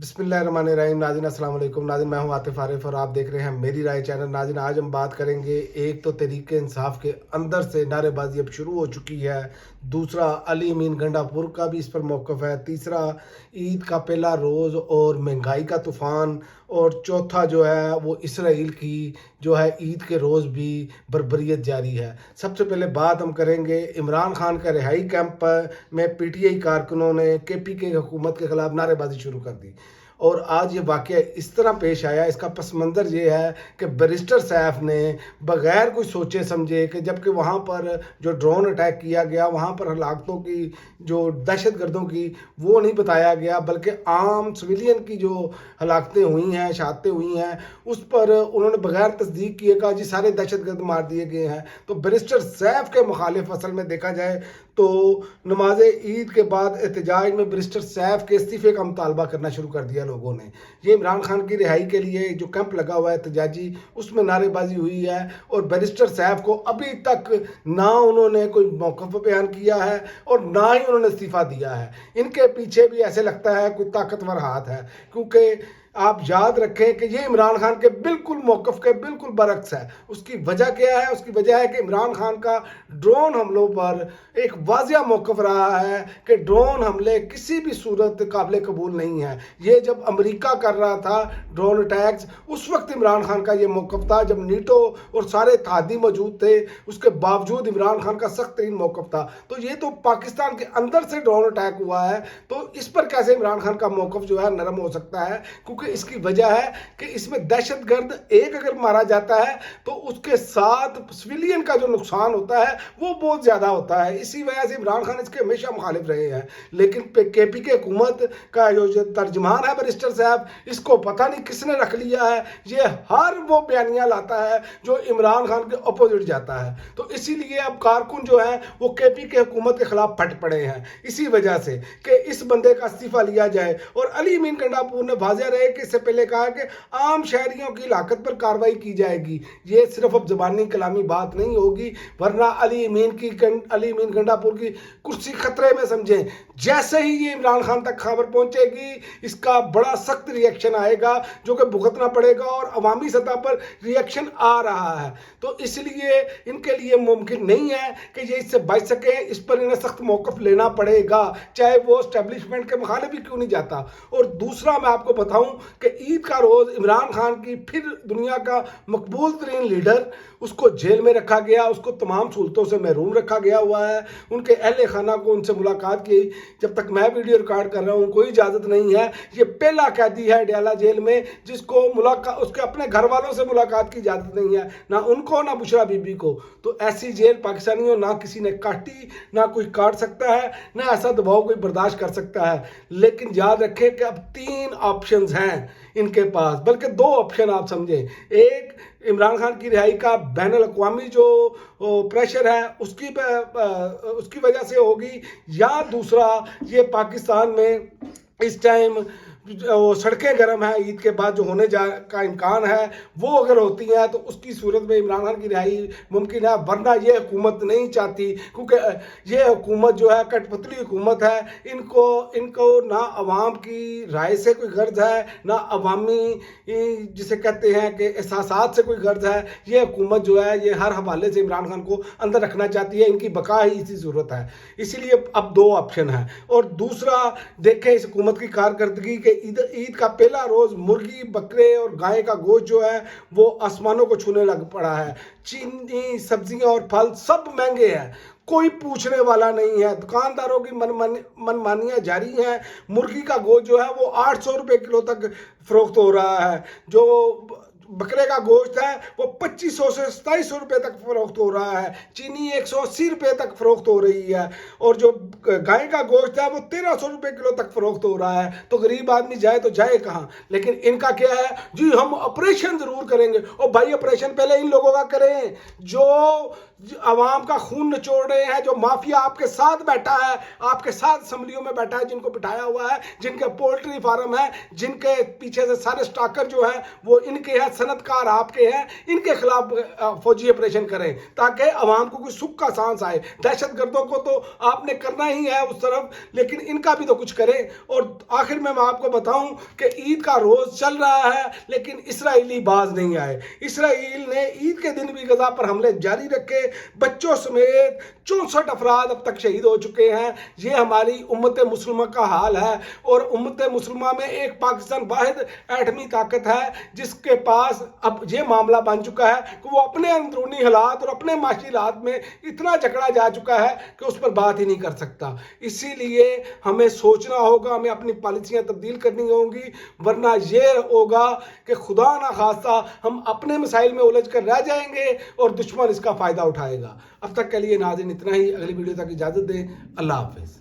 बिस्मिल्लाहिर्रहमानिर्रहीम। नाज़रीन अस्सलाम वालेकुम। नाज़रीन मैं हूं आतिफ आरिफ और आप देख रहे हैं मेरी राय चैनल। नाज़रीन आज हम बात करेंगे, एक तो तहरीक इंसाफ के अंदर से नारेबाजी अब शुरू हो चुकी है, दूसरा अली अमीन गंडापुर का भी इस पर मौक़िफ़ है, तीसरा ईद का पहला रोज़ और महंगाई का तूफ़ान, और चौथा जो है वो इसराइल की जो है ईद के रोज़ भी बर्बरियत जारी है। सबसे पहले बात हम करेंगे इमरान खान का रिहाई कैंप में पीटीआई कारकुनों ने केपीके हुकूमत के ख़िलाफ़ नारेबाजी शुरू कर दी। और आज ये वाक़या इस तरह पेश आया, इसका पस मंज़र ये है कि बैरिस्टर सैफ ने बग़ैर कुछ सोचे समझे कि जबकि वहाँ पर जो ड्रोन अटैक किया गया, वहाँ पर हलाकतों की जो दहशत गर्दों की वो नहीं बताया गया, बल्कि आम सिविलियन की जो हलाकतें हुई हैं, शहादतें हुई हैं, उस पर उन्होंने बग़ैर तस्दीक किए कहा जी सारे दहशत गर्द मार दिए गए हैं। तो बैरिस्टर सैफ के मुखालिफ असल में देखा जाए तो नमाज ईद के बाद एहतजाज में बैरिस्टर सैफ के इस्तीफ़े का मुतालबा करना शुरू कर दिया लोगों ने। ये इमरान खान की रिहाई के लिए जो कैंप लगा हुआ है एहतजाजी, उसमें नारेबाजी हुई है और बैरिस्टर सैफ को अभी तक ना उन्होंने कोई मौक़िफ़ बयान किया है और ना ही उन्होंने इस्तीफ़ा दिया है। इनके पीछे भी ऐसे लगता है कोई ताकतवर हाथ है, क्योंकि आप याद रखें कि ये इमरान खान के बिल्कुल मौक़िफ़ के बिल्कुल बरक्स है। उसकी वजह क्या है? उसकी वजह है कि इमरान खान का ड्रोन हमलों पर एक वाज़िया मौक़िफ़ रहा है कि ड्रोन हमले किसी भी सूरत काबिल कबूल नहीं है। ये जब अमेरिका कर रहा था ड्रोन अटैक्स, उस वक्त इमरान खान का ये मौक़िफ़ था, जब नीटो और सारे इत्तेहादी मौजूद थे, उसके बावजूद इमरान खान का सख्त तरीन मौक़िफ़ था। तो ये तो पाकिस्तान के अंदर से ड्रोन अटैक हुआ है, तो इस पर कैसे इमरान खान का मौक़िफ़ जो है नरम हो सकता है? क्योंकि इसकी वजह है कि इसमें दहशतगर्द एक अगर मारा जाता है तो उसके साथ सिविलियन का जो नुकसान होता है वो बहुत ज़्यादा होता है। इसी वजह से इमरान खान इसके हमेशा मुखालिफ रहे हैं। लेकिन केपीके हुकूमत का जो तर्जमान है बैरिस्टर साहब, इसको पता नहीं किसने रख लिया है, ये हर वो बयानियाँ लाता है जो इमरान खान के अपोजिट जाता है। तो इसीलिए अब कारकुन जो है वो केपीके हुकूमत के खिलाफ फट पड़े हैं, इसी वजह से कि इस बंदे का इस्तीफ़ा लिया जाए। और अली अमीन गंडापुर ने वाज़ेह रहे कि इससे पहले कहा कि आम शहरियों की लाकत पर कार्रवाई की जाएगी। ये सिर्फ अब ज़बानी कलामी बात नहीं होगी, वरना अली अमीन गंडापुर की कुर्सी खतरे में समझें। जैसे ही ये इमरान खान तक खबर पहुंचेगी, इसका बड़ा सख्त रिएक्शन आएगा जो कि भुगतना पड़ेगा, और अवामी सतह पर रिएक्शन आ रहा है। तो इसलिए इनके लिए मुमकिन नहीं है कि ये इससे बच सके, इस पर इन्हें सख्त मौक़िफ़ लेना पड़ेगा, चाहे वो एस्टेब्लिशमेंट के मुखालिफ ही क्यों नहीं जाता। और दूसरा मैं आपको बताऊं कि ईद का रोज़ इमरान खान की फिर दुनिया का मकबूल तरीन लीडर, उसको जेल में रखा गया, उसको तमाम सहूलतों से महरूम रखा गया हुआ है। उनके अहले खाना को उनसे मुलाकात की, जब तक मैं वीडियो रिकॉर्ड कर रहा हूँ कोई इजाज़त नहीं है। ये पहला कैदी है डयाला जेल में जिसको उसके अपने घर वालों से मुलाकात की इजाज़त नहीं है, ना उनको ना बुशरा बीबी को। तो ऐसी जेल पाकिस्तानियों ना किसी ने काटी, ना कोई काट सकता है, ना ऐसा दबाव कोई बर्दाश्त कर सकता है। लेकिन याद रखें कि अब 3 ऑप्शंस हैं इनके पास, बल्कि 2 ऑप्शन आप समझें। एक, इमरान खान की रिहाई का बैनुल अक़वामी जो प्रेशर है उसकी वजह से होगी, या दूसरा ये पाकिस्तान में इस टाइम सड़कें गर्म हैं, ईद के बाद जो होने का इम्कान है वो अगर होती हैं तो उसकी सूरत में इमरान खान की रिहाई मुमकिन है। वरना ये हुकूमत नहीं चाहती, क्योंकि ये हुकूमत जो है कठपुतली हुकूमत है। इनको ना अवाम की राय से कोई गर्ज है, ना अवामी जिसे कहते हैं कि एहसासात से कोई गर्ज है। ये हुकूमत जो है ये हर हवाले से इमरान खान को अंदर रखना चाहती है, इनकी बका ही इसी ज़रूरत है। इसीलिए अब 2 ऑप्शन है। और दूसरा देखें इस हुकूमत की कारकर्दगी के ईद का पहला रोज़ मुर्गी, बकरे और गाय का गोश्त जो है वो आसमानों को छूने लग पड़ा है। चीनी, सब्जियां और फल सब महंगे हैं, कोई पूछने वाला नहीं है। दुकानदारों की मनमानियाँ जारी हैं। मुर्गी का गोश्त जो है वो 800 रुपये किलो तक फ़रोख्त हो रहा है। जो बकरे का गोश्त है वो 2500 से 2700 रुपये तक फ़रोख्त हो रहा है। चीनी 180 रुपये तक फ़रोख्त हो रही है, और जो गाय का गोश्त है वो 1300 रुपये किलो तक फ़रोख्त हो रहा है। तो गरीब आदमी जाए तो जाए कहाँ? लेकिन इनका क्या है जी, हम ऑपरेशन ज़रूर करेंगे। और भाई ऑपरेशन पहले इन लोगों का करें जो आवाम का खून निचोड़ रहे हैं, जो माफिया आपके साथ बैठा है, आपके साथ असम्बलियों में बैठा है, जिनको बिठाया हुआ है, जिनके पोल्ट्री फार्म है, जिनके पीछे से सारे स्टॉकर जो है वो इनके हैं। صنعتکار آپ کے ہیں، ان کے خلاف فوجی آپریشن کریں تاکہ عوام کو کوئی سکھ کا سانس آئے. دہشت گردوں کو تو آپ نے کرنا ہی ہے اس طرف، لیکن ان کا بھی تو کچھ کریں. اور آخر میں آپ کو بتاؤں کہ عید کا روز چل رہا ہے لیکن اسرائیلی باز نہیں آئے. اسرائیل نے عید کے دن بھی غزہ پر حملے جاری رکھے، بچوں سمیت 64 افراد اب تک شہید ہو چکے ہیں. یہ ہماری امت مسلمہ کا حال ہے، اور امت مسلمہ میں ایک پاکستان واحد ایٹمی طاقت ہے جس کے پاس اب یہ معاملہ بن چکا ہے کہ وہ اپنے اندرونی حالات اور اپنے معاشی حالات میں اتنا جکڑا جا چکا ہے کہ اس پر بات ہی نہیں کر سکتا. اسی لیے ہمیں سوچنا ہوگا، ہمیں اپنی پالیسیاں تبدیل کرنی ہوں گی، ورنہ یہ ہوگا کہ خدا نہ خواستہ ہم اپنے مسائل میں الجھ کر رہ جائیں گے اور دشمن اس کا فائدہ اٹھائے گا. اب تک کے لیے ناظرین اتنا ہی. اگلی ویڈیو تک اجازت دیں. اللہ حافظ.